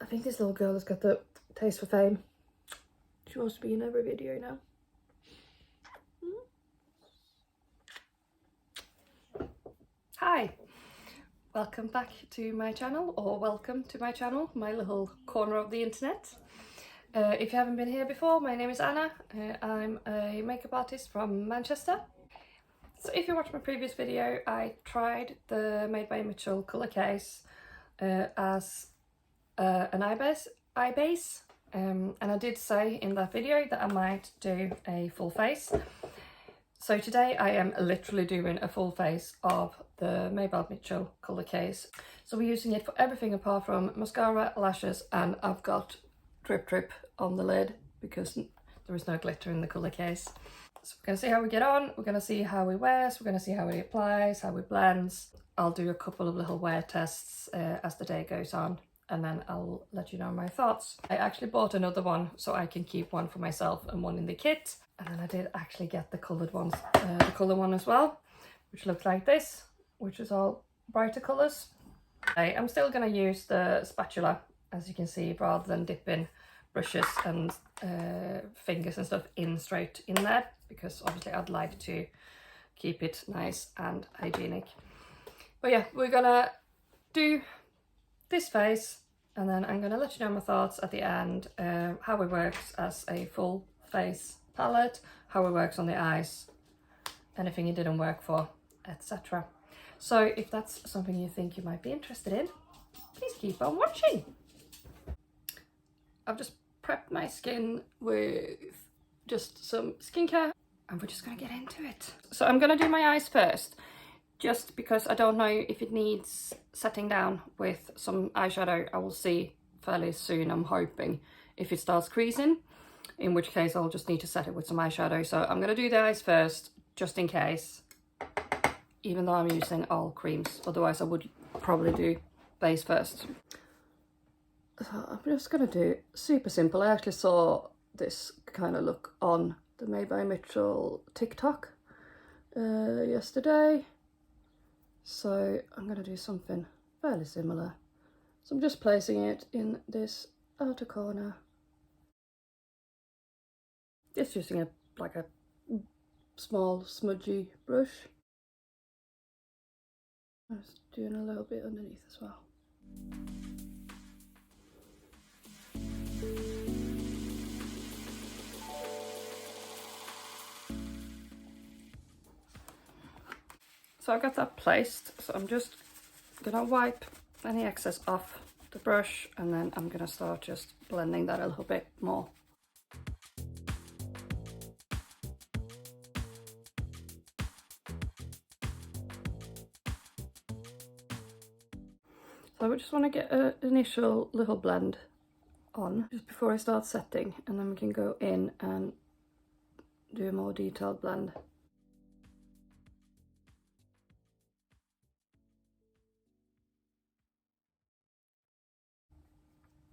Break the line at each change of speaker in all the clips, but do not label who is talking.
think this little girl has got the taste for fame. She wants to be in every video now. Hi, welcome back to my channel, or welcome to my channel, my little corner of the internet. If you haven't been here before, my name is Anna. I'm a makeup artist from Manchester. So if you watched my previous video, I tried the Made by Mitchell colour case as an eye base, and I did say in that video that I might do a full face. So today I am literally doing a full face of the Made by Mitchell colour case. So we're using it for everything apart from mascara, lashes, and I've got drip drip on the lid because there is no glitter in the colour case. So we're going to see how we get on, we're going to see how it wears, we're going to see how it applies, how it blends. I'll do a couple of little wear tests as the day goes on, and then I'll let you know my thoughts. I actually bought another one so I can keep one for myself and one in the kit. And then I did actually get the coloured ones, the colour one as well, which looks like this, which is all brighter colours. I'm still going to use the spatula, as you can see, rather than dipping brushes and fingers and stuff in straight in there, because obviously I'd like to keep it nice and hygienic. But yeah, we're gonna do this face, and then I'm gonna let you know my thoughts at the end, how it works as a full face palette, how it works on the eyes, anything it didn't work for, etc. So if that's something you think you might be interested in, please keep on watching. I've just prepped my skin with just some skincare and we're just gonna get into it. So I'm gonna do my eyes first, just because I don't know if it needs setting down with some eyeshadow. I will see fairly soon, I'm hoping, if it starts creasing, in which case I'll just need to set it with some eyeshadow. So I'm going to do the eyes first, just in case, even though I'm using all creams. Otherwise I would probably do base first. So I'm just going to do super simple. I actually saw this kind of look on the Made by Mitchell TikTok yesterday. So I'm going to do something fairly similar. So I'm just placing it in this outer corner. Just using a small smudgy brush. I'm just doing a little bit underneath as well. So I've got that placed, so I'm just gonna wipe any excess off the brush, and then I'm gonna start just blending that a little bit more. So I just want to get an initial little blend on just before I start setting, and then we can go in and do a more detailed blend.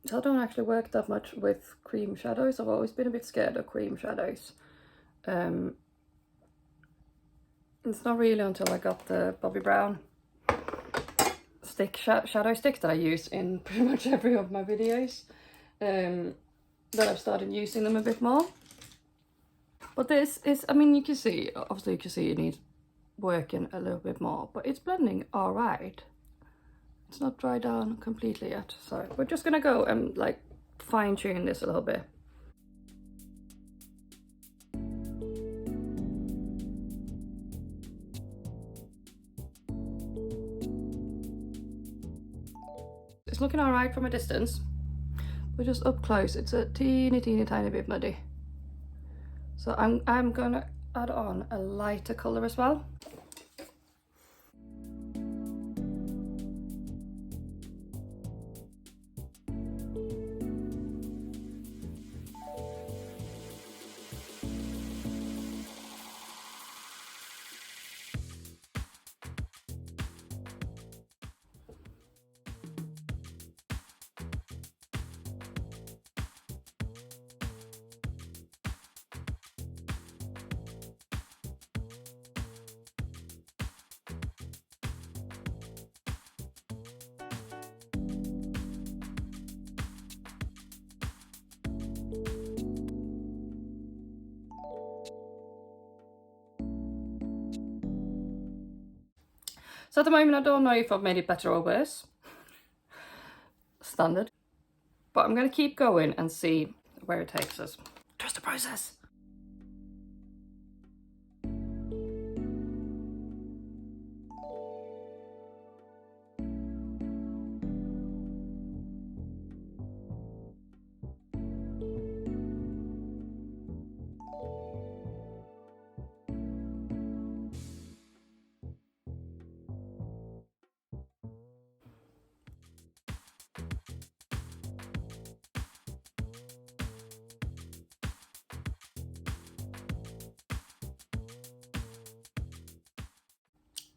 So I don't actually work that much with cream shadows. I've always been a bit scared of cream shadows. It's not really until I got the Bobbi Brown shadow stick that I use in pretty much every of my videos that I've started using them a bit more. But this is, I mean, you can see, obviously you can see it needs working a little bit more, but it's blending all right. It's not dried down completely yet, so we're just gonna go and like fine tune this a little bit. It's looking all right from a distance, but just up close, it's a teeny tiny bit muddy. So I'm gonna add on a lighter colour as well. So at the moment I don't know if I've made it better or worse. Standard. But I'm going to keep going and see where it takes us. Trust the process.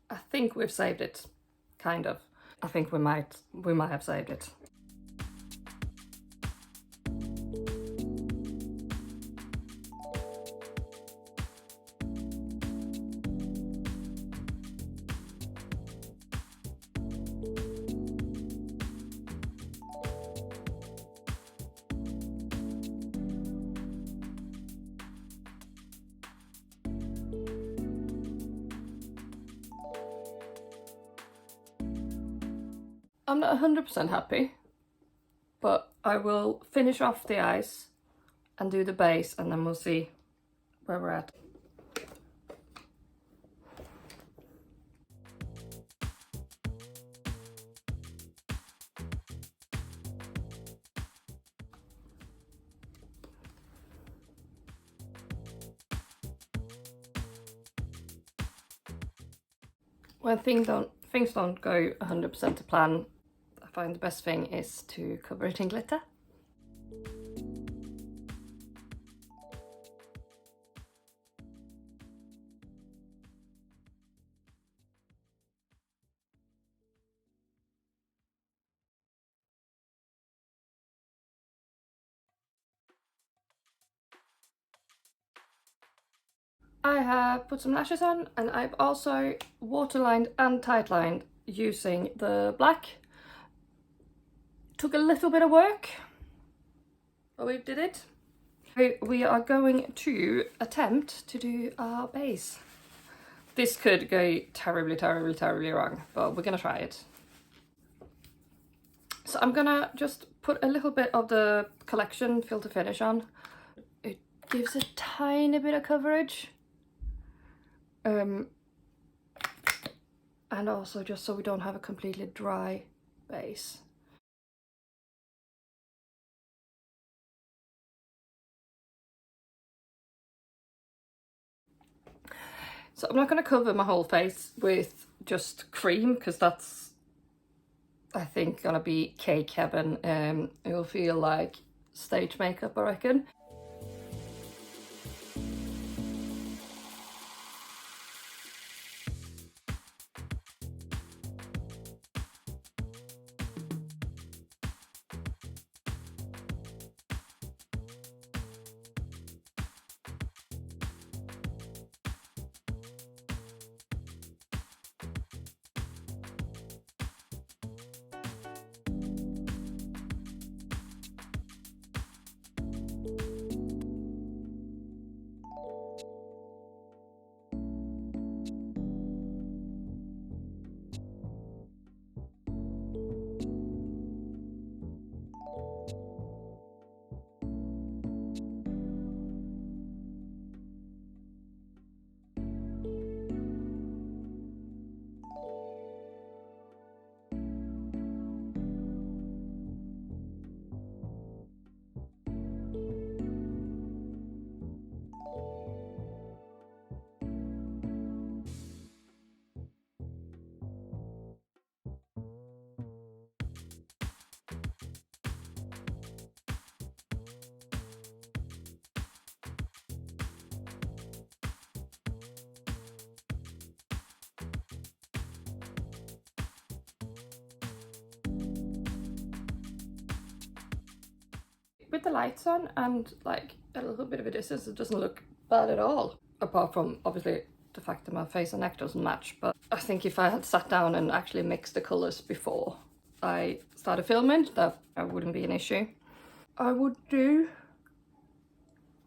I think we've saved it, kind of. I think we might have saved it. I'm not 100% happy, but I will finish off the eyes and do the base, and then we'll see where we're at. When things don't go 100% to plan, I find the best thing is to cover it in glitter. I have put some lashes on, and I've also waterlined and tightlined using the black. Took a little bit of work, but we did it. We are going to attempt to do our base. This could go terribly, terribly, terribly wrong, but we're gonna try it. So I'm gonna just put a little bit of the collection filter finish on. It gives a tiny bit of coverage. And also just so we don't have a completely dry base. So I'm not going to cover my whole face with just cream, because that's, I think, gonna be cake heaven. It will feel like stage makeup, I reckon. With the lights on and like a little bit of a distance, it doesn't look bad at all. Apart from obviously the fact that my face and neck doesn't match. But I think if I had sat down and actually mixed the colours before I started filming, that wouldn't be an issue. I would do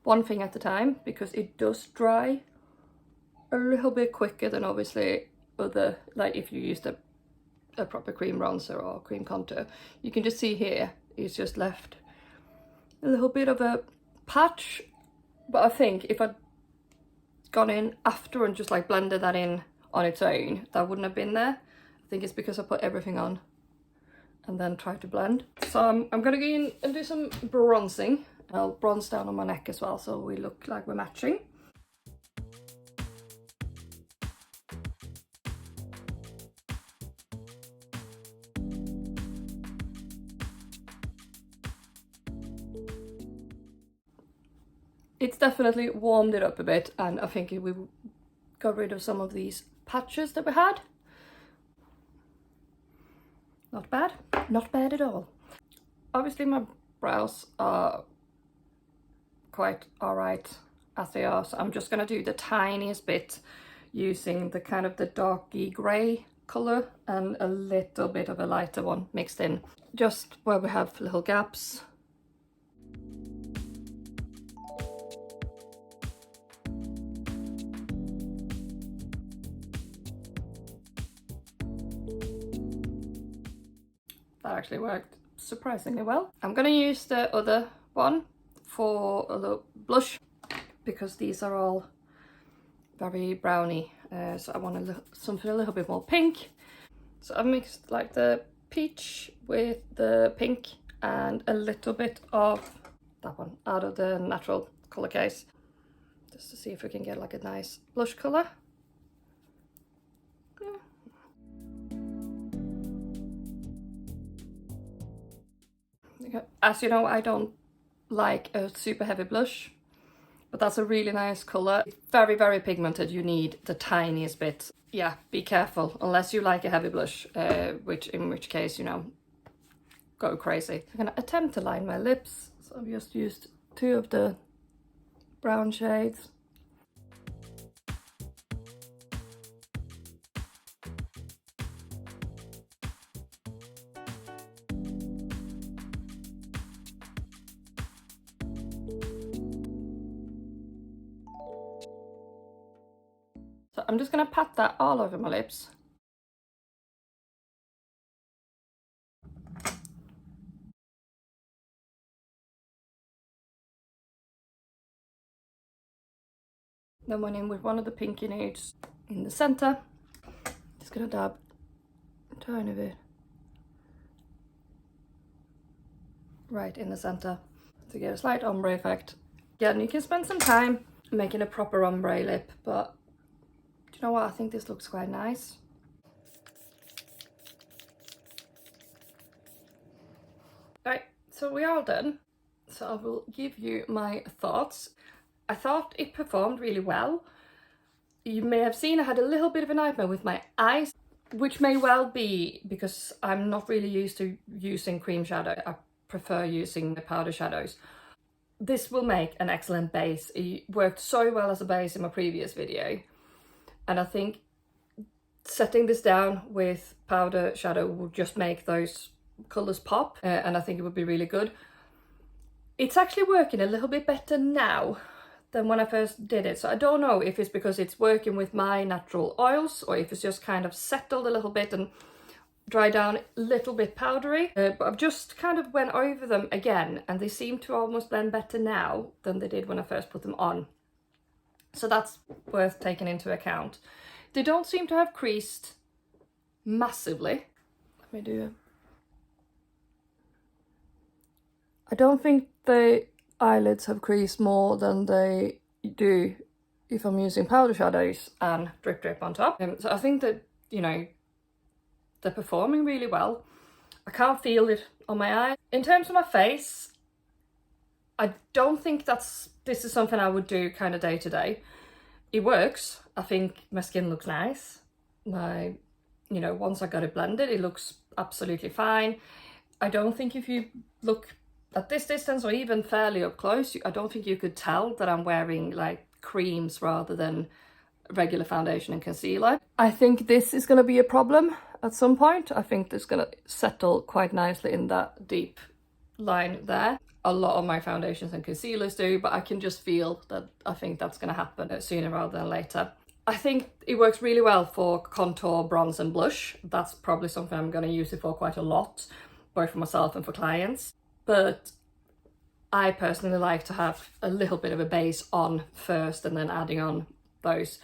one thing at a time, because it does dry a little bit quicker than obviously other, like if you used a proper cream bronzer or cream contour, you can just see here, it's just left a little bit of a patch. But I think if I'd gone in after and just like blended that in on its own, that wouldn't have been there. I think it's because I put everything on and then tried to blend. So I'm gonna go in and do some bronzing. I'll bronze down on my neck as well, so we look like we're matching. It's definitely warmed it up a bit, and I think we got rid of some of these patches that we had. Not bad, not bad at all. Obviously my brows are quite alright as they are, so I'm just gonna do the tiniest bit using the kind of the darky grey colour and a little bit of a lighter one mixed in, just where we have little gaps. That actually worked surprisingly well. I'm gonna use the other one for a little blush because these are all very browny, so I want something a little bit more pink. So I've mixed like the peach with the pink and a little bit of that one out of the natural colour case, just to see if we can get like a nice blush colour. As you know, I don't like a super heavy blush, but that's a really nice colour. It's very, very pigmented. You need the tiniest bit. Yeah, be careful, unless you like a heavy blush, in which case, you know, go crazy. I'm gonna attempt to line my lips. So I've just used 2 of the brown shades. So I'm just gonna pat that all over my lips. Then went in with one of the pinky nudes in the centre. Just gonna dab a tiny bit right in the centre to get a slight ombre effect. Yeah, and you can spend some time making a proper ombre lip, but do you know what? I think this looks quite nice. Right, so we're all done. So I will give you my thoughts. I thought it performed really well. You may have seen I had a little bit of a nightmare with my eyes, which may well be because I'm not really used to using cream shadow. I prefer using the powder shadows. This will make an excellent base. It worked so well as a base in my previous video. And I think setting this down with powder shadow will just make those colours pop, and I think it would be really good. It's actually working a little bit better now than when I first did it. So I don't know if it's because it's working with my natural oils or if it's just kind of settled a little bit and dried down a little bit powdery. But I've just kind of went over them again and they seem to almost blend better now than they did when I first put them on. So that's worth taking into account. They don't seem to have creased massively. Let me do it. I don't think the eyelids have creased more than they do if I'm using powder shadows and drip drip on top. So I think that, you know, they're performing really well. I can't feel it on my eye. In terms of my face, I don't think this is something I would do kind of day to day. It works. I think my skin looks nice. Once I got it blended, it looks absolutely fine. I don't think if you look at this distance or even fairly up close, I don't think you could tell that I'm wearing like creams rather than regular foundation and concealer. I think this is going to be a problem at some point. I think this is going to settle quite nicely in that deep line there. A lot of my foundations and concealers do, but I can just feel that I think that's going to happen sooner rather than later. I think it works really well for contour, bronze and blush. That's probably something I'm going to use it for quite a lot, both for myself and for clients. But I personally like to have a little bit of a base on first and then adding on those.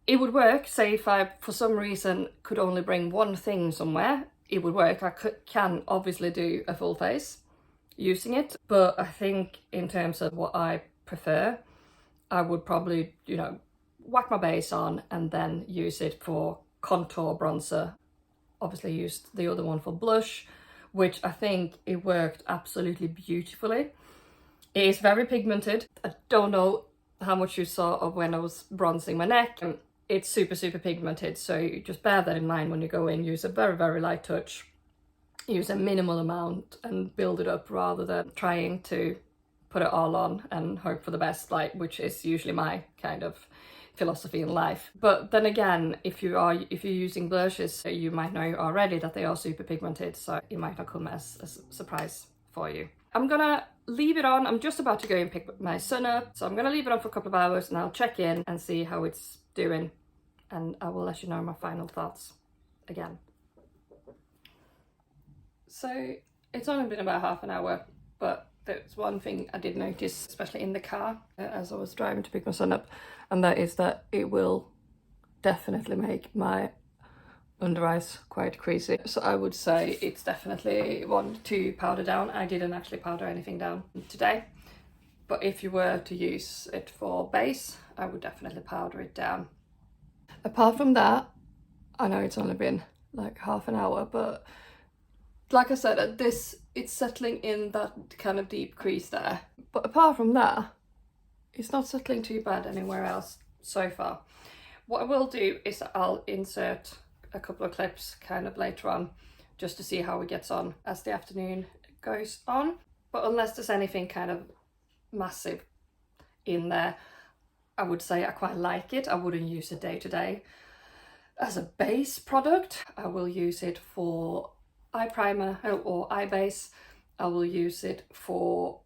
It would work, say if I, for some reason, could only bring one thing somewhere, it would work. I can obviously do a full face using it, but I think in terms of what I prefer, I would probably, you know, whack my base on and then use it for contour, bronzer. Obviously used the other one for blush, which I think it worked absolutely beautifully. It is very pigmented. I don't know how much you saw of when I was bronzing my neck. It's super, super pigmented, so you just bear that in mind when you go in. Use a very, very light touch. Use a minimal amount and build it up rather than trying to put it all on and hope for the best, like, which is usually my kind of philosophy in life. But then again, if you're using blushes, you might know already that they are super pigmented, so it might not come as a surprise for you. I'm gonna leave it on. I'm just about to go and pick my son up, so I'm gonna leave it on for a couple of hours and I'll check in and see how it's doing, and I will let you know my final thoughts again. So it's only been about half an hour, but there's one thing I did notice, especially in the car as I was driving to pick my son up, and that is that it will definitely make my under eyes quite creasy. So I would say it's definitely one to powder down. I didn't actually powder anything down today, but if you were to use it for base, I would definitely powder it down. Apart from that, I know it's only been like half an hour, but like I said, at this, it's settling in that kind of deep crease there. But apart from that, it's not settling too bad anywhere else so far. What I will do is I'll insert a couple of clips kind of later on, just to see how it gets on as the afternoon goes on. But unless there's anything kind of massive in there, I would say I quite like it. I wouldn't use it day to day. As a base product, I will use it for eye primer or eye base. I will use it for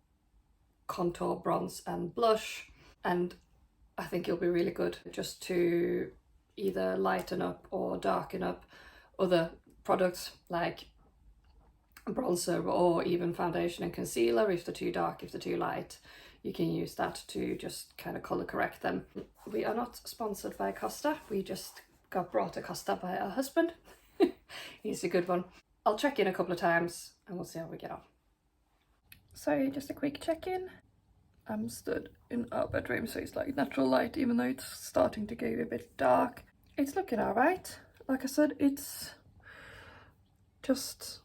contour, bronze and blush, and I think it'll be really good just to either lighten up or darken up other products like bronzer or even foundation and concealer. If they're too dark, if they're too light, you can use that to just kind of colour correct them. We are not sponsored by Costa, we just got brought a Costa by our husband. He's a good one. I'll check in a couple of times and we'll see how we get on. So just a quick check-in. I'm stood in our bedroom, so it's like natural light, even though it's starting to get a bit dark. It's looking all right. Like I said, it's just,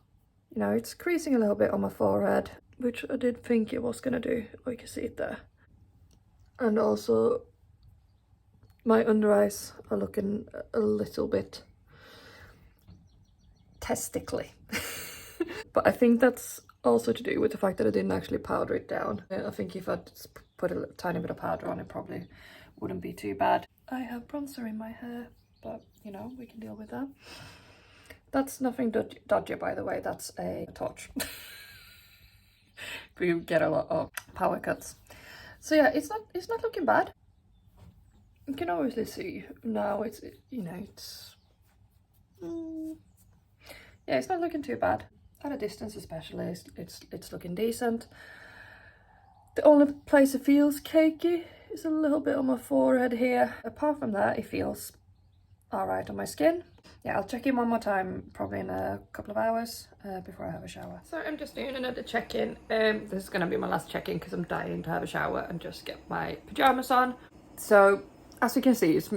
you know, it's creasing a little bit on my forehead, which I did think it was gonna do. You can see it there. And also my under eyes are looking a little bit testicly. But I think that's also to do with the fact that I didn't actually powder it down. I think if I'd put a tiny bit of powder on, it probably wouldn't be too bad. I have bronzer in my hair, but you know, we can deal with that. That's nothing dodgy, by the way, that's a torch. We get a lot of power cuts. So yeah, it's not looking bad. You can obviously see now it's, you know, it's yeah, it's not looking too bad. At a distance especially, it's looking decent. The only place it feels cakey is a little bit on my forehead here. Apart from that, it feels alright on my skin. Yeah, I'll check in one more time, probably in a couple of hours before I have a shower. So I'm just doing another check-in. This is gonna be my last check-in because I'm dying to have a shower and just get my pajamas on. So, as you can see, it's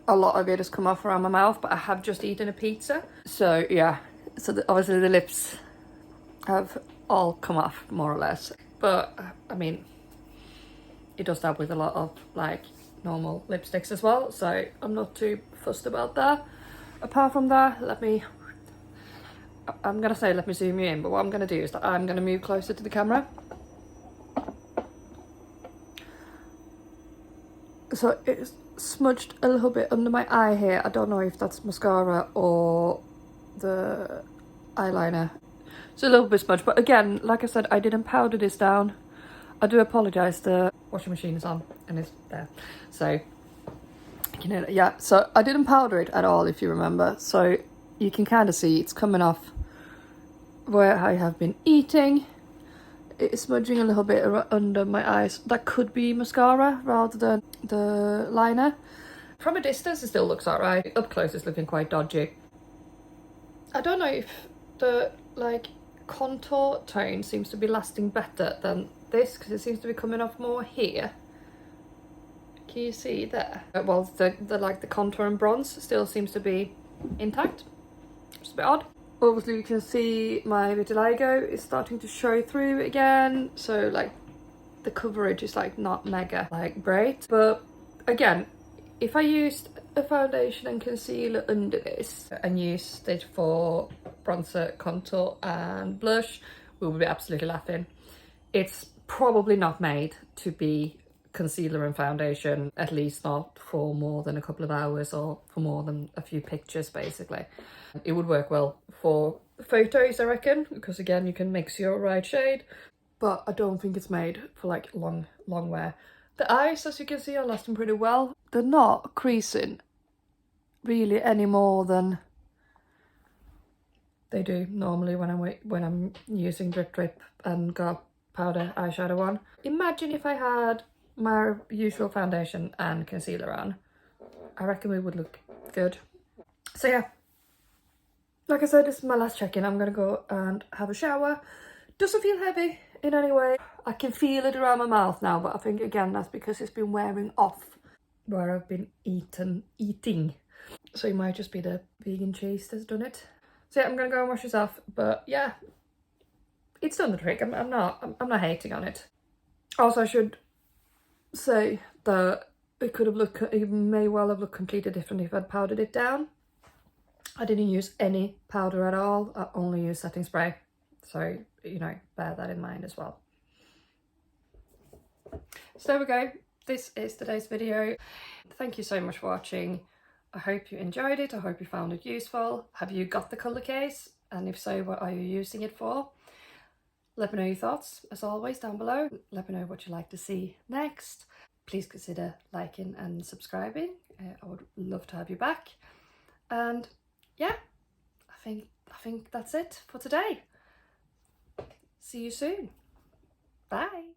a lot of it has come off around my mouth, but I have just eaten a pizza. So yeah, so obviously the lips have all come off more or less. But I mean, it does that with a lot of like normal lipsticks as well, so I'm not too fussed about that. Apart from that, I'm gonna say let me zoom you in, but what I'm gonna do is that I'm gonna move closer to the camera. So it's smudged a little bit under my eye here. I don't know if that's mascara or the eyeliner. It's a little bit smudged, but again, like I said, I didn't powder this down. I do apologise, the washing machine is on and it's there. So You can hear it, yeah. So I didn't powder it at all, if you remember. So you can kind of see it's coming off where I have been eating. It's smudging a little bit under my eyes. That could be mascara rather than the liner. From a distance, it still looks alright. Up close, it's looking quite dodgy. I don't know if the like contour tone seems to be lasting better than this, because it seems to be coming off more here. Can you see there? Well, the like the contour and bronze still seems to be intact. It's a bit odd. Obviously you can see my vitiligo is starting to show through again, so like the coverage is like not mega like great. But again, if I used a foundation and concealer under this and used it for bronzer, contour and blush, we would be absolutely laughing. It's probably not made to be concealer and foundation, at least not for more than a couple of hours or for more than a few pictures basically. It would work well for photos, I reckon, because again you can mix your right shade, but I don't think it's made for like long wear. The eyes, as you can see, are lasting pretty well. They're not creasing really any more than they do normally when I'm using drip and got powder eyeshadow on. Imagine if I had my usual foundation and concealer on. I reckon we would look good. So yeah, like I said, this is my last check-in. I'm gonna go and have a shower. Doesn't feel heavy in any way. I can feel it around my mouth now, but I think again that's because it's been wearing off where I've been eating. So it might just be the vegan cheese that's done it. So yeah, I'm gonna go and wash this off. But yeah, it's done the trick. I'm not hating on it. Also, I should say that it may well have looked completely different if I'd powdered it down. I didn't use any powder at all. I only used setting spray. So, you know, bear that in mind as well. So there we go. This is today's video. Thank you so much for watching. I hope you enjoyed it. I hope you found it useful. Have you got the colour case? And if so, what are you using it for? Let me know your thoughts, as always, down below. Let me know what you'd like to see next. Please consider liking and subscribing. I would love to have you back. And yeah, I think that's it for today. See you soon. Bye.